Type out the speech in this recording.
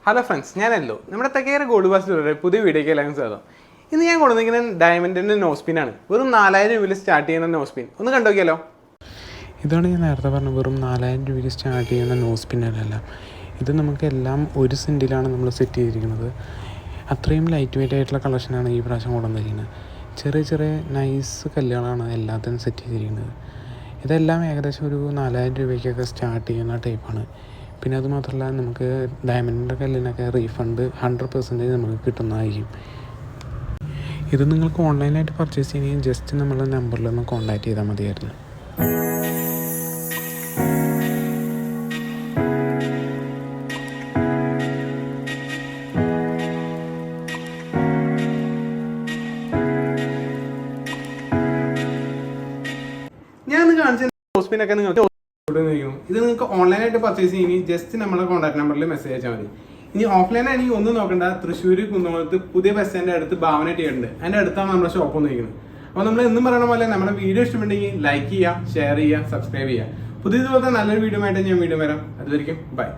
Hello friends, ഞാനല്ലോ നമ്മുടെ തെക്കേറെ gold ബാസിലൂടെ പുതിയ വീഡിയോക്ക് എല്ലാവരും സ്വാഗതം. ഇന്ന് ഞാൻ കൊണ്ടുവന്നിരിക്കുന്ന ഡയമണ്ടിൻ്റെ നോസ്പിനാണ്. വെറും 4000 രൂപയിൽ സ്റ്റാർട്ട് ചെയ്യുന്ന നോസ്പിൻ. ഒന്ന് കണ്ടുനോക്കിയാലോ. ഇതാണ് ഞാൻ നേരത്തെ പറഞ്ഞത്, വെറും 4000 രൂപയ്ക്ക് സ്റ്റാർട്ട് ചെയ്യുന്ന നോസ്പിന്നല്ല. ഇത് നമുക്ക് എല്ലാം 1 സെൻറ്റിലാണ് നമ്മൾ സെറ്റ് ചെയ്തിരിക്കുന്നത്. അത്രയും ലൈറ്റ് വെയിറ്റ് ആയിട്ടുള്ള കളക്ഷനാണ് ഈ പ്രാവശ്യം കൊണ്ടുവന്നിരിക്കുന്നത്. ചെറിയ ചെറിയ നൈസ് കല്ലുകളാണ് എല്ലാത്തിനും സെറ്റ് ചെയ്തിരിക്കുന്നത്. ഇതെല്ലാം ഏകദേശം ഒരു 4000 രൂപയ്ക്കൊക്കെ സ്റ്റാർട്ട് ചെയ്യുന്ന ടൈപ്പാണ്. പിന്നെ അതുമാത്രമല്ല, നമുക്ക് ഡയമണ്ടിൻ്റെ കല്ലിനൊക്കെ റീഫണ്ട് 100% നമുക്ക് കിട്ടുന്നതായിരിക്കും. ഇത് നിങ്ങൾക്ക് ഓൺലൈനായിട്ട് പർച്ചേസ് ചെയ്യണമെങ്കിൽ ജസ്റ്റ് നമ്മളുടെ നമ്പറിലൊന്ന് കോൺടാക്റ്റ് ചെയ്താൽ മതിയായിരുന്നു. ഞാൻ ഇന്ന് കാണിച്ച നോസ്പിനൊക്കെ നിങ്ങൾക്ക് ഇത് നിങ്ങൾക്ക് ഓൺലൈനായിട്ട് പർച്ചേസ് ചെയ്യണമെങ്കിൽ ജസ്റ്റ് നമ്മളെ കോൺടാക്ട് നമ്പറിൽ മെസ്സേജ് അയച്ചാൽ മതി. ഇനി ഓഫ്ലൈൻ ആണെങ്കിൽ ഒന്നും നോക്കണ്ട, തൃശ്ശൂർ കുന്നംകുളത്ത് പുതിയ ബസ് സ്റ്റാൻഡിൻ്റെ അടുത്ത് ഭാവന തിയേറ്ററുണ്ട്. അതിൻ്റെ അടുത്താണ് നമ്മുടെ ഷോപ്പ് വന്നിരിക്കുന്നത്. അപ്പോൾ നമ്മൾ എന്നും പറയണ പോലെ നമ്മുടെ വീഡിയോ ഇഷ്ടമുണ്ടെങ്കിൽ ലൈക്ക് ചെയ്യുക, ഷെയർ ചെയ്യുക, സബ്സ്ക്രൈബ് ചെയ്യുക. പുതിയതുപോലത്തെ നല്ലൊരു വീഡിയോ ആയിട്ട് ഞാൻ വീണ്ടും വരാം. അതുവരെയും ബൈ.